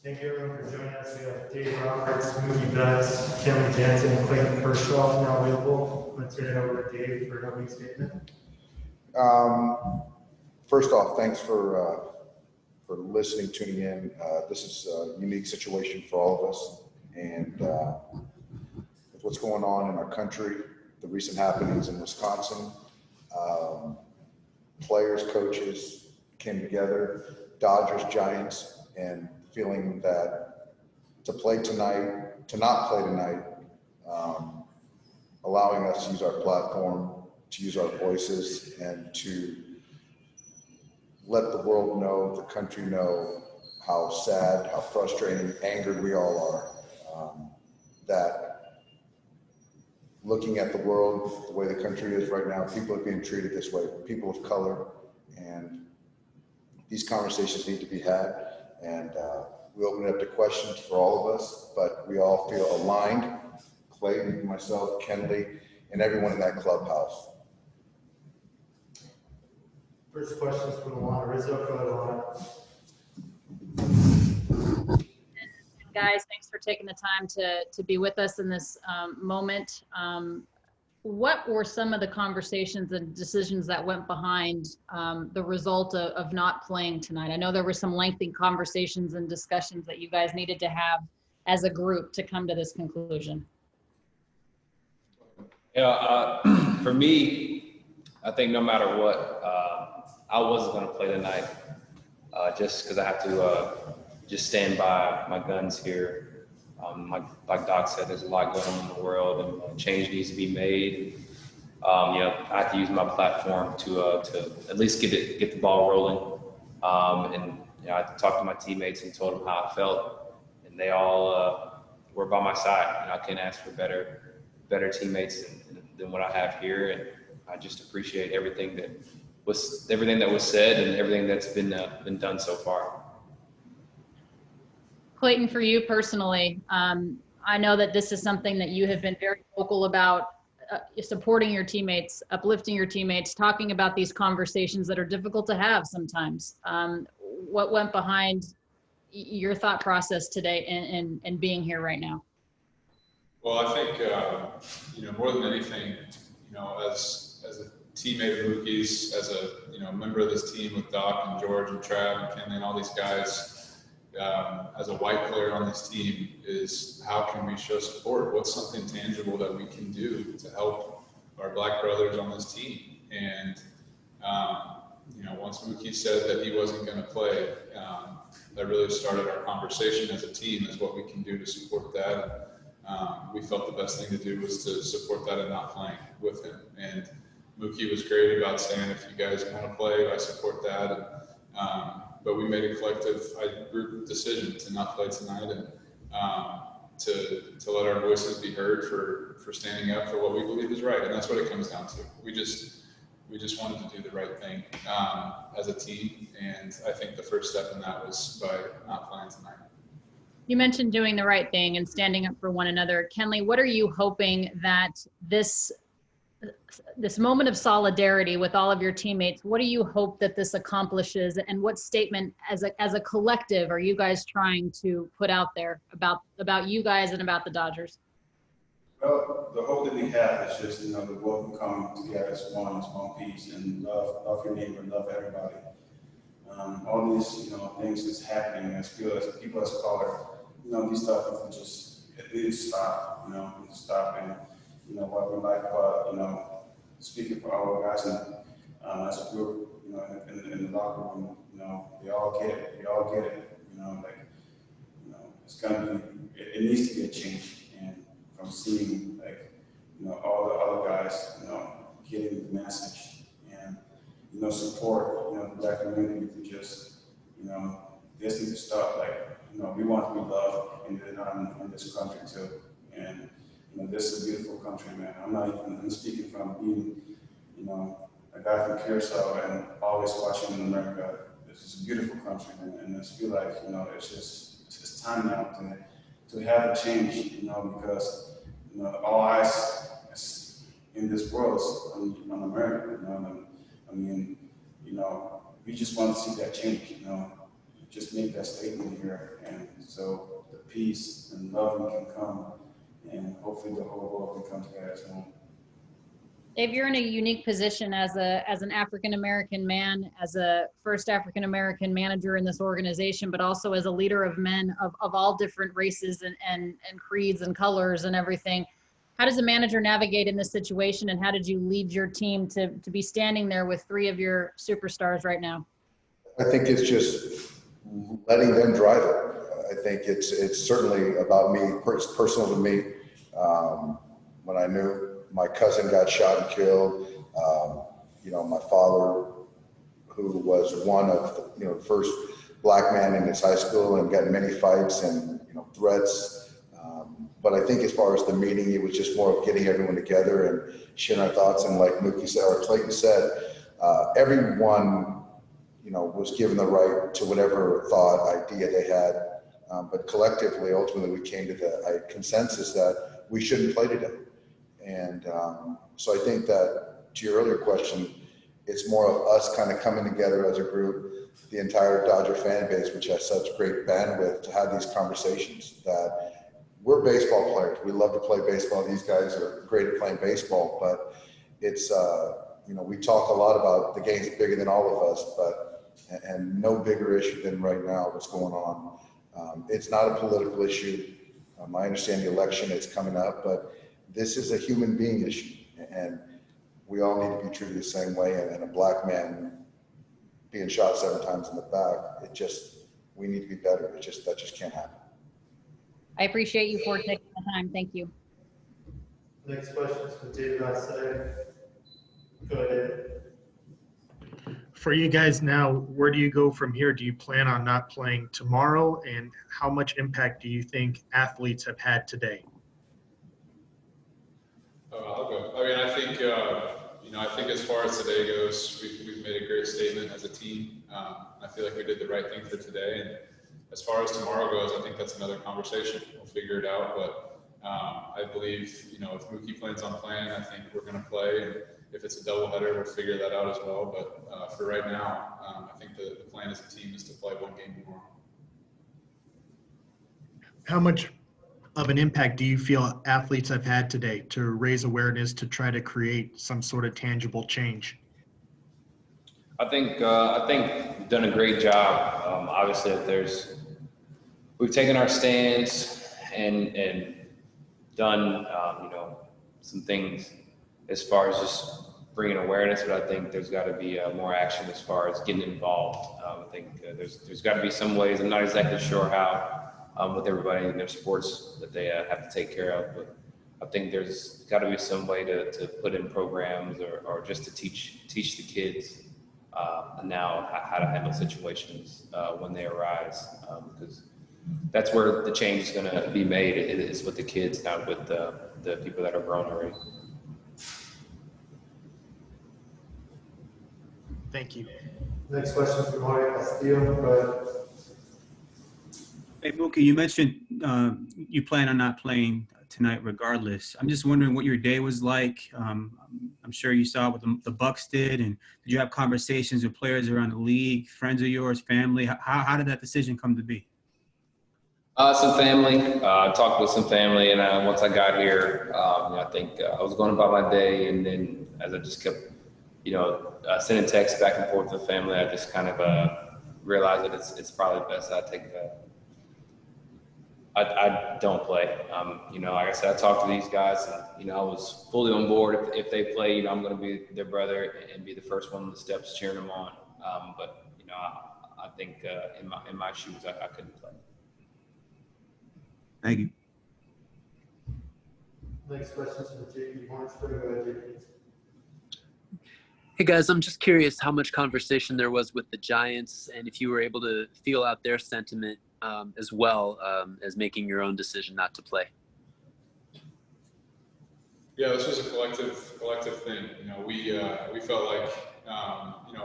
Thank you everyone for joining us. We have Dave Roberts, Mookie Betts, Kenley Jansen, and Clayton Kershaw now available. Let's turn it over to Dave for an opening statement. First off, thanks for listening, tuning in. This is a unique situation for all of us, and with what's going on in our country, the recent happenings in Wisconsin, players, coaches came together, Dodgers, Giants, and feeling that to play tonight, to not play tonight, allowing us to use our platform, to use our voices, and to let the world know, the country know how sad, how frustrating, angered we all are. That looking at the world, the way the country is right now, people are being treated this way, people of color, and these conversations need to be had. And we open it up to questions for all of us, but we all feel aligned, Clayton, myself, Kenley, and everyone in that clubhouse. First question is from Alana Rizzo. Go ahead, Alana. Guys, thanks for taking the time to be with us in this moment. What were some of the conversations and decisions that went behind the result of not playing tonight? I know there were some lengthy conversations and discussions that you guys needed to have as a group to come to this conclusion. Yeah, for me, I think no matter what, I wasn't going to play tonight just because I have to just stand by my guns here. Like Doc said, there's a lot going on in the world, and change needs to be made. I have to use my platform to at least get the ball rolling. I talked to my teammates and told them how I felt, and they all were by my side. I can't ask for better teammates than what I have here, and I just appreciate everything that was said and everything that's been done so far. Clayton, for you personally, I know that this is something that you have been very vocal about, supporting your teammates, uplifting your teammates, talking about these conversations that are difficult to have sometimes. What went behind your thought process today and being here right now? Well, I think, more than anything, as a teammate of Mookie's, as a member of this team with Doc and George and Trav and Kenley and all these guys, as a white player on this team, is how can we show support? What's something tangible that we can do to help our black brothers on this team? And, once Mookie said that he wasn't going to play, that really started our conversation as a team, is what we can do to support that. We felt the best thing to do was to support that and not playing with him. And Mookie was great about saying, if you guys want to play, I support that. And, but we made a collective group decision to not play tonight, and to let our voices be heard for standing up for what we believe is right. And that's what it comes down to. We just wanted to do the right thing as a team. And I think the first step in that was by not playing tonight. You mentioned doing the right thing and standing up for one another. Kenley, what are you hoping that this moment of solidarity with all of your teammates, what do you hope that this accomplishes, and what statement as a collective are you guys trying to put out there about you guys and about the Dodgers? Well, the hope that we have is just, the world can come together as one piece, and love your neighbor, love everybody. All these, things that's happening as people as color, these stuff it needs to stop, stop. And, what we like about, speaking for our guys and as a group, in the locker room, we all get it. We all get it. It's gonna be, it needs to be a change. And from seeing all the other guys, getting the message and, support, the black community to just, this needs to stop. We want to be loved in this country too. And, this is a beautiful country, man. I'm speaking from being, a guy from Kershaw and always watching in America. This is a beautiful country, and I feel like, it's time now to have a change, because, all eyes in this world is on America, we just want to see that change, just make that statement here. And so the peace and love can come, and hopefully the whole world can come together as one. Dave, you're in a unique position as an African-American man, as a first African-American manager in this organization, but also as a leader of men of all different races and creeds and colors and everything. How does a manager navigate in this situation, and how did you lead your team to be standing there with three of your superstars right now? I think it's just letting them drive it. I think it's certainly about me, personal to me. When I knew my cousin got shot and killed, my father, who was one of the first black man in his high school and got many fights and threats. But I think as far as the meeting, it was just more of getting everyone together and sharing our thoughts. And like Mookie said, or Clayton said, everyone was given the right to whatever thought, idea they had. But collectively, ultimately, we came to the consensus that we shouldn't play today. And so I think that, to your earlier question, it's more of us kind of coming together as a group, the entire Dodger fan base, which has such great bandwidth to have these conversations, that we're baseball players. We love to play baseball. These guys are great at playing baseball, but it's, we talk a lot about the game's bigger than all of us, and no bigger issue than right now what's going on. It's not a political issue. I understand the election, it's coming up, but this is a human being issue, and we all need to be treated the same way. And a black man being shot 7 times in the back, we need to be better. That just can't happen. I appreciate you for taking the time. Thank you. Next question is from David Outside. Go ahead. For you guys now, where do you go from here? Do you plan on not playing tomorrow? And how much impact do you think athletes have had today? I'll go. I mean, I think, I think as far as today goes, we've made a great statement as a team. I feel like we did the right thing for today. And as far as tomorrow goes, I think that's another conversation. We'll figure it out. But I believe, if Mookie plans on playing, I think we're going to play. And if it's a doubleheader, we'll figure that out as well. But for right now, I think the plan as a team is to play one game tomorrow. How much of an impact do you feel athletes have had today to raise awareness, to try to create some sort of tangible change? I think we've done a great job. Obviously, we've taken our stands and done some things as far as just bringing awareness, but I think there's got to be more action as far as getting involved. I think there's got to be some ways. I'm not exactly sure how with everybody in their sports that they have to take care of, but I think there's got to be some way to put in programs or just to teach the kids now how to handle situations when they arise, because that's where the change is going to be made. It is with the kids, not with the people that are grown already. Thank you. Next question from Mario Castillo. Go ahead. Hey, Mookie, you mentioned you plan on not playing tonight regardless. I'm just wondering what your day was like. I'm sure you saw what the Bucks did, and did you have conversations with players around the league, friends of yours, family? How did that decision come to be? Some family. I talked with some family, and once I got here, I think I was going about my day, and then as I just kept, sending texts back and forth to the family, I just kind of realized that it's probably best I take I don't play. Like I said, I talked to these guys, and I was fully on board. If they play, I'm going to be their brother and be the first one on the steps cheering them on. But I think in my shoes, I couldn't play. Thank you. Next question is from JP Hornsberg. Go ahead, JP. Hey guys, I'm just curious how much conversation there was with the Giants, and if you were able to feel out their sentiment as well as making your own decision not to play. Yeah, this was a collective thing. We felt like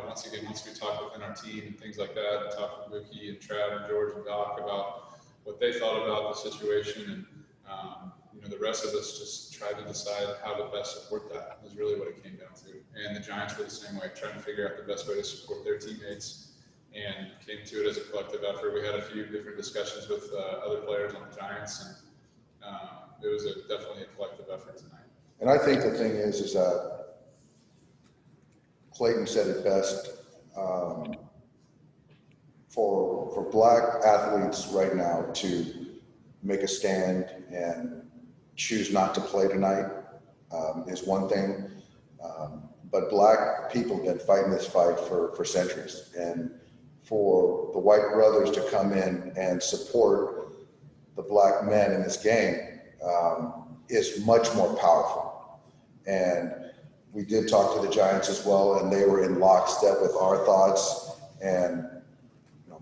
once we talked within our team and things like that, and talked with Mookie and Trav and George and Doc about what they thought about the situation, and the rest of us just tried to decide how to best support that. Is really what it came down to. And the Giants were the same way, trying to figure out the best way to support their teammates and came to it as a collective effort. We had a few different discussions with other players on the Giants, and it was definitely a collective effort tonight. And I think the thing is that Clayton said it best. For black athletes right now to make a stand and choose not to play tonight is one thing. But black people have been fighting this fight for centuries. And for the white brothers to come in and support the black men in this game is much more powerful. And we did talk to the Giants as well, and they were in lockstep with our thoughts. And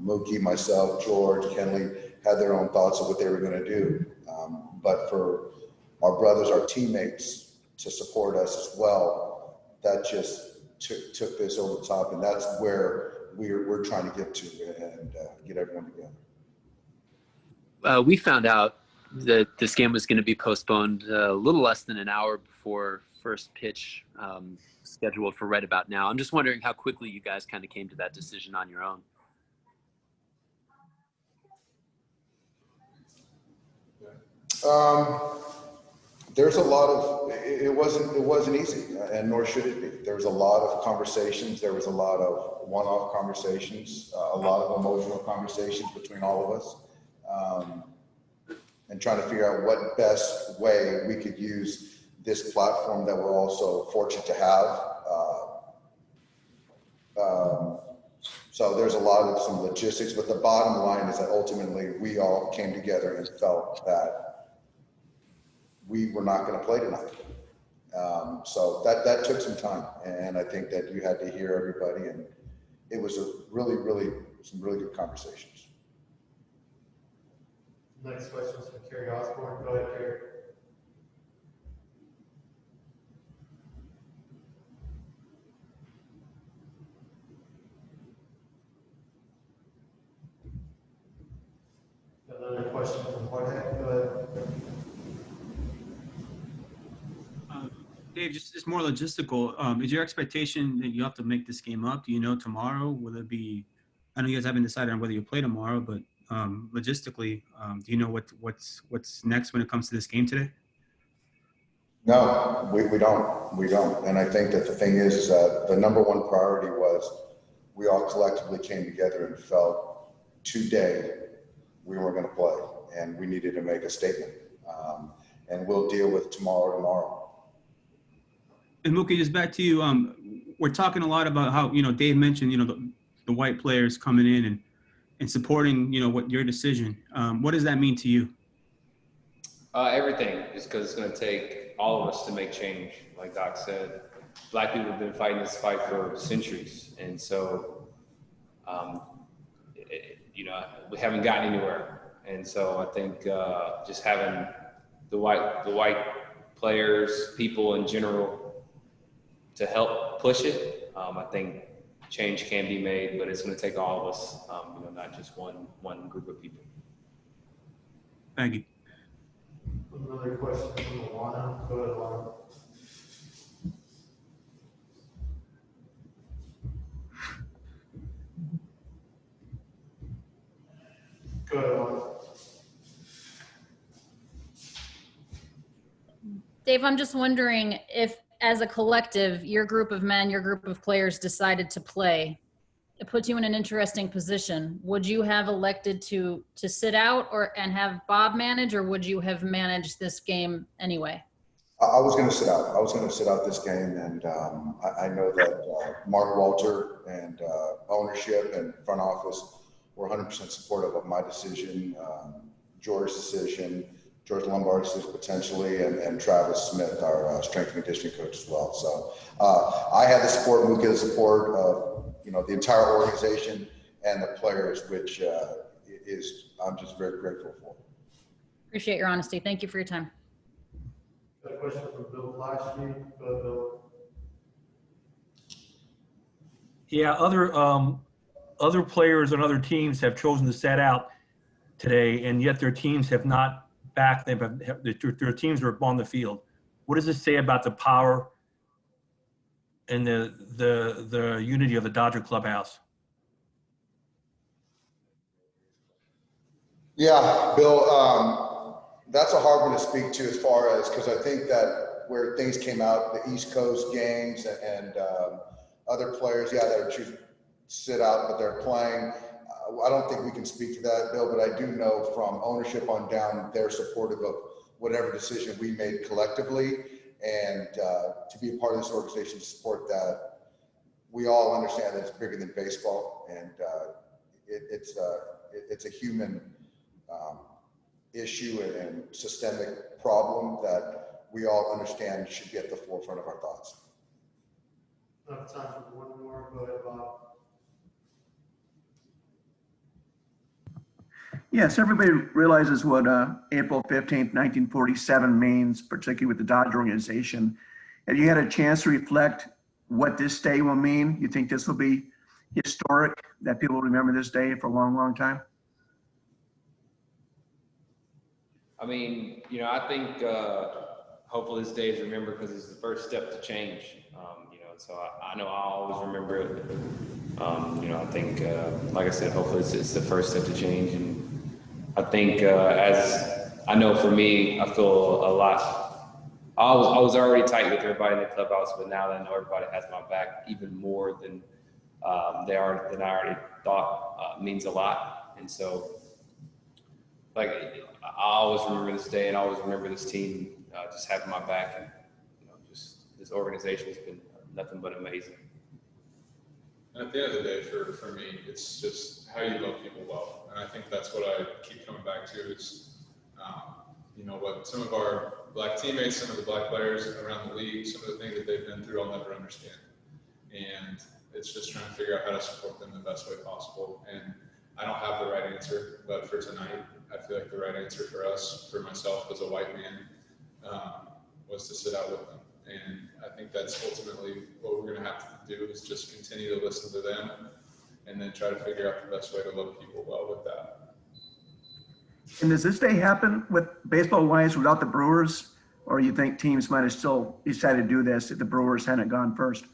Mookie, myself, George, Kenley had their own thoughts of what they were going to do. But for our brothers, our teammates, to support us as well, that just took this over the top, and that's where we're trying to get to and get everyone together. We found out that this game was going to be postponed a little less than an hour before first pitch, scheduled for right about now. I'm just wondering how quickly you guys kind of came to that decision on your own. There's a lot of, it wasn't easy, and nor should it be. There was a lot of conversations. There was a lot of one-off conversations, a lot of emotional conversations between all of us, and trying to figure out what best way we could use this platform that we're also fortunate to have. So there's a lot of some logistics, but the bottom line is that ultimately we all came together and felt that we were not going to play tonight. So that took some time, and I think that you had to hear everybody, and it was some really good conversations. Next question is from Kerry Osborne. Go ahead, Kerry. Another question from Jorge. Go ahead. Dave, just more logistical. Is your expectation that you have to make this game up? Do you know tomorrow? Will it be? I know you guys haven't decided on whether you play tomorrow, but logistically, do you know what's next when it comes to this game today? No, we don't. And I think that the thing is that the number one priority was we all collectively came together and felt today we were going to play, and we needed to make a statement. And we'll deal with tomorrow. And Mookie, just back to you. We're talking a lot about how, Dave mentioned, the white players coming in and supporting, what your decision. What does that mean to you? Everything is because it's going to take all of us to make change. Like Doc said, black people have been fighting this fight for centuries. And so, we haven't gotten anywhere. And so I think just having the white players, people in general, to help push it, I think change can be made, but it's going to take all of us, not just one group of people. Thank you. Another question from Luana. Go ahead, Luana. Go ahead, Luana. Dave, I'm just wondering if, as a collective, your group of men, your group of players decided to play, it puts you in an interesting position. Would you have elected to sit out and have Bob manage, or would you have managed this game anyway? I was going to sit out. I was going to sit out this game, and I know that Mark Walter and ownership and front office were 100% supportive of my decision, George's decision, George Lombard's potentially, and Travis Smith, our strength and conditioning coach as well. So I had the support, Mookie, the support of the entire organization and the players, which I'm just very grateful for. Appreciate your honesty. Thank you for your time. Got a question from Bill Flashy. Go ahead, Bill. Yeah, other players and other teams have chosen to set out today, and yet their teams have not backed them. Their teams are on the field. What does this say about the power and the unity of the Dodger clubhouse? Yeah, Bill, that's a hard one to speak to as far as, because I think that where things came out, the East Coast gangs and other players, yeah, they're choosing to sit out, but they're playing. I don't think we can speak to that, Bill, but I do know from ownership on down, they're supportive of whatever decision we made collectively. And to be a part of this organization to support that, we all understand that it's bigger than baseball, and it's a human issue and systemic problem that we all understand should be at the forefront of our thoughts. I have time for one more. Go ahead, Bob. Yes, everybody realizes what April 15th, 1947 means, particularly with the Dodge organization. Have you had a chance to reflect what this day will mean? You think this will be historic, that people will remember this day for a long, long time? I mean, you know, I think hopefully this day is remembered because it's the first step to change. You know, so I know I'll always remember it. You know, I think, like I said, hopefully it's the first step to change. And I think as I know for me, I feel a lot. I was already tight with everybody in the clubhouse, but now that I know everybody has my back even more than I already thought means a lot. And so, like, I always remember this day and I always remember this team just having my back, and you know, just this organization has been nothing but amazing. And at the end of the day, for me, it's just how you love people well. And I think that's what I keep coming back to is, you know, what some of our black teammates, some of the black players around the league, some of the things that they've been through, I'll never understand. And it's just trying to figure out how to support them the best way possible. And I don't have the right answer, but for tonight, I feel like the right answer for us, for myself as a white man, was to sit out with them. And I think that's ultimately what we're going to have to do is just continue to listen to them and then try to figure out the best way to love people well with that. And does this day happen with baseball-wise without the Brewers? Or you think teams might have still decided to do this if the Brewers hadn't gone first?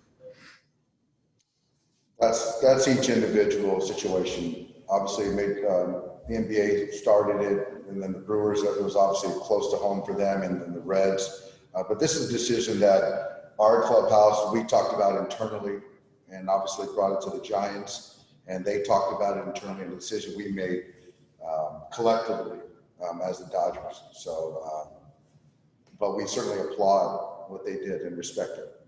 That's each individual situation. Obviously, the NBA started it, and then the Brewers, it was obviously close to home for them, and then the Reds. But this is a decision that our clubhouse, we talked about internally, and obviously brought it to the Giants, and they talked about it internally, and the decision we made collectively as the Dodgers. So, but we certainly applaud what they did and respect it.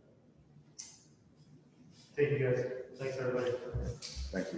Thank you, guys. Thanks, everybody. Thank you.